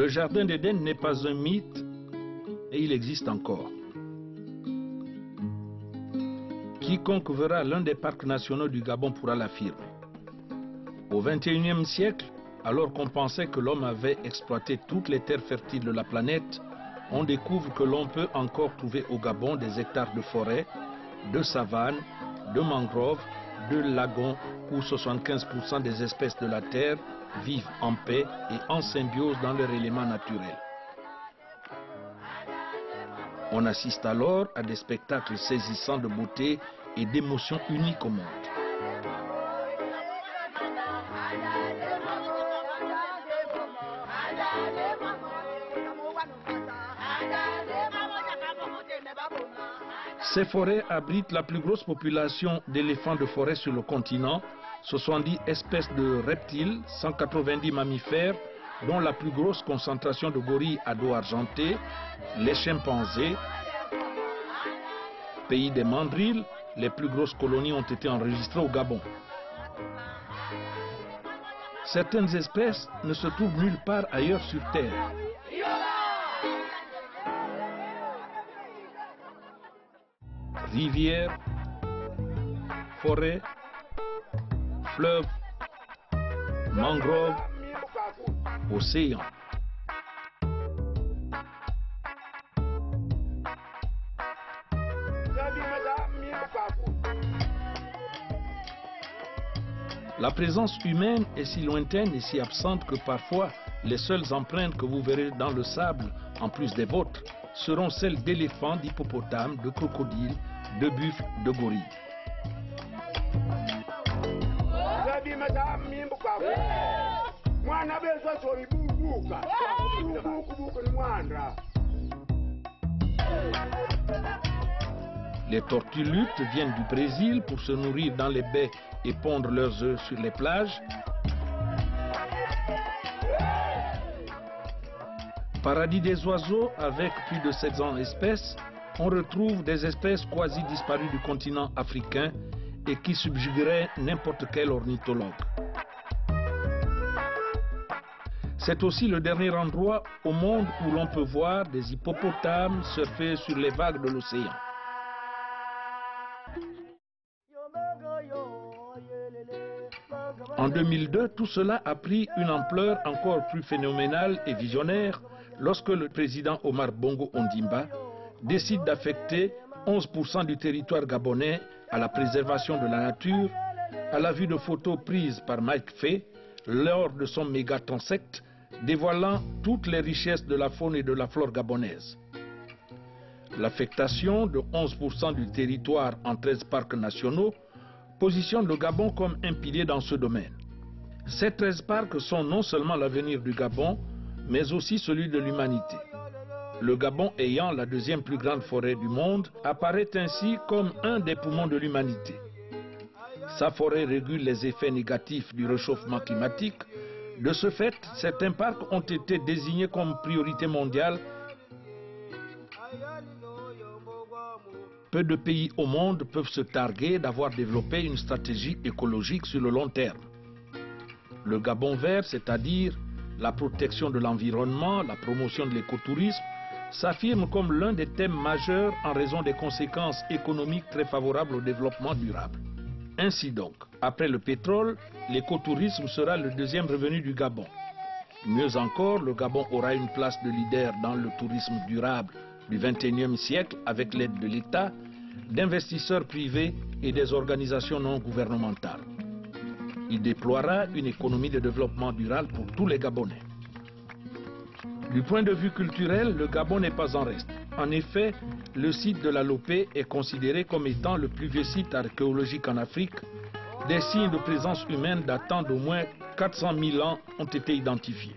Le jardin d'Éden n'est pas un mythe et il existe encore. Quiconque verra l'un des parcs nationaux du Gabon pourra l'affirmer. Au XXIe siècle, alors qu'on pensait que l'homme avait exploité toutes les terres fertiles de la planète, on découvre que l'on peut encore trouver au Gabon des hectares de forêt, de savanes, de mangroves, de lagons où 75% des espèces de la terre vivent en paix et en symbiose dans leur élément naturel. On assiste alors à des spectacles saisissants de beauté et d'émotions uniques au monde. Ces forêts abritent la plus grosse population d'éléphants de forêt sur le continent, 70 espèces de reptiles, 190 mammifères, dont la plus grosse concentration de gorilles à dos argenté, les chimpanzés. Pays des mandrilles, les plus grosses colonies ont été enregistrées au Gabon. Certaines espèces ne se trouvent nulle part ailleurs sur Terre. Rivières, forêts, fleuves, mangroves, océans. La présence humaine est si lointaine et si absente que parfois les seules empreintes que vous verrez dans le sable, en plus des vôtres, seront celles d'éléphants, d'hippopotames, de crocodiles, de buffles, de gorilles. Les tortues luttes viennent du Brésil pour se nourrir dans les baies et pondre leurs œufs sur les plages. Paradis des oiseaux, avec plus de 700 espèces, on retrouve des espèces quasi disparues du continent africain et qui subjugueraient n'importe quel ornithologue. C'est aussi le dernier endroit au monde où l'on peut voir des hippopotames surfer sur les vagues de l'océan. En 2002, tout cela a pris une ampleur encore plus phénoménale et visionnaire lorsque le président Omar Bongo Ondimba décide d'affecter 11% du territoire gabonais à la préservation de la nature, à la vue de photos prises par Mike Fay lors de son méga transect dévoilant toutes les richesses de la faune et de la flore gabonaise. L'affectation de 11% du territoire en 13 parcs nationaux positionne le Gabon comme un pilier dans ce domaine. Ces 13 parcs sont non seulement l'avenir du Gabon, mais aussi celui de l'humanité. Le Gabon, ayant la deuxième plus grande forêt du monde, apparaît ainsi comme un des poumons de l'humanité. Sa forêt régule les effets négatifs du réchauffement climatique. De ce fait, certains parcs ont été désignés comme priorité mondiale. Peu de pays au monde peuvent se targuer d'avoir développé une stratégie écologique sur le long terme. Le Gabon vert, c'est-à-dire la protection de l'environnement, la promotion de l'écotourisme, s'affirme comme l'un des thèmes majeurs en raison des conséquences économiques très favorables au développement durable. Ainsi donc, après le pétrole, l'écotourisme sera le deuxième revenu du Gabon. Mieux encore, le Gabon aura une place de leader dans le tourisme durable du XXIe siècle avec l'aide de l'État, d'investisseurs privés et des organisations non gouvernementales. Il déploiera une économie de développement durable pour tous les Gabonais. Du point de vue culturel, le Gabon n'est pas en reste. En effet, le site de la Lopé est considéré comme étant le plus vieux site archéologique en Afrique. Des signes de présence humaine datant d'au moins 400 000 ans ont été identifiés.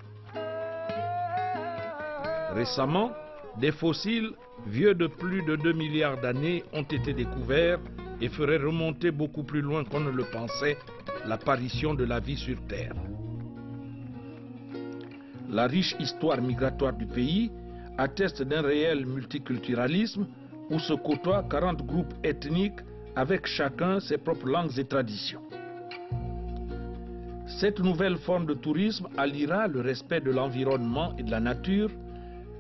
Récemment, des fossiles vieux de plus de 2 milliards d'années ont été découverts et feraient remonter beaucoup plus loin qu'on ne le pensait l'apparition de la vie sur Terre. La riche histoire migratoire du pays atteste d'un réel multiculturalisme où se côtoient 40 groupes ethniques avec chacun ses propres langues et traditions. Cette nouvelle forme de tourisme alliera le respect de l'environnement et de la nature,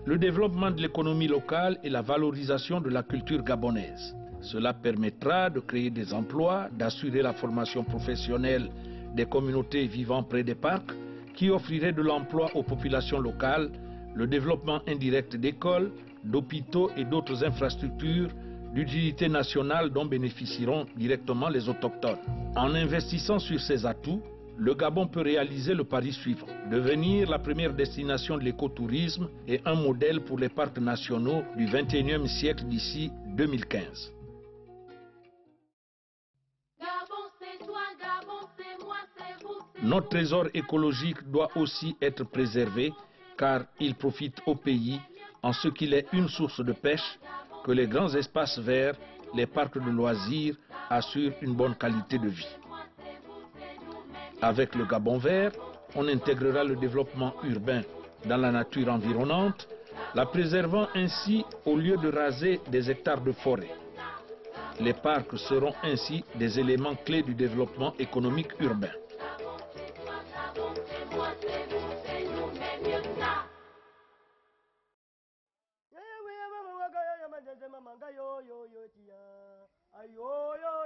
le développement de l'économie locale et la valorisation de la culture gabonaise. Cela permettra de créer des emplois, d'assurer la formation professionnelle des communautés vivant près des parcs, qui offrirait de l'emploi aux populations locales, le développement indirect d'écoles, d'hôpitaux et d'autres infrastructures d'utilité nationale dont bénéficieront directement les autochtones. En investissant sur ces atouts, le Gabon peut réaliser le pari suivant: devenir la première destination de l'écotourisme et un modèle pour les parcs nationaux du XXIe siècle d'ici 2015. Notre trésor écologique doit aussi être préservé car il profite au pays en ce qu'il est une source de pêche, que les grands espaces verts, les parcs de loisirs assurent une bonne qualité de vie. Avec le Gabon vert, on intégrera le développement urbain dans la nature environnante, la préservant ainsi au lieu de raser des hectares de forêt. Les parcs seront ainsi des éléments clés du développement économique urbain. Ayo yo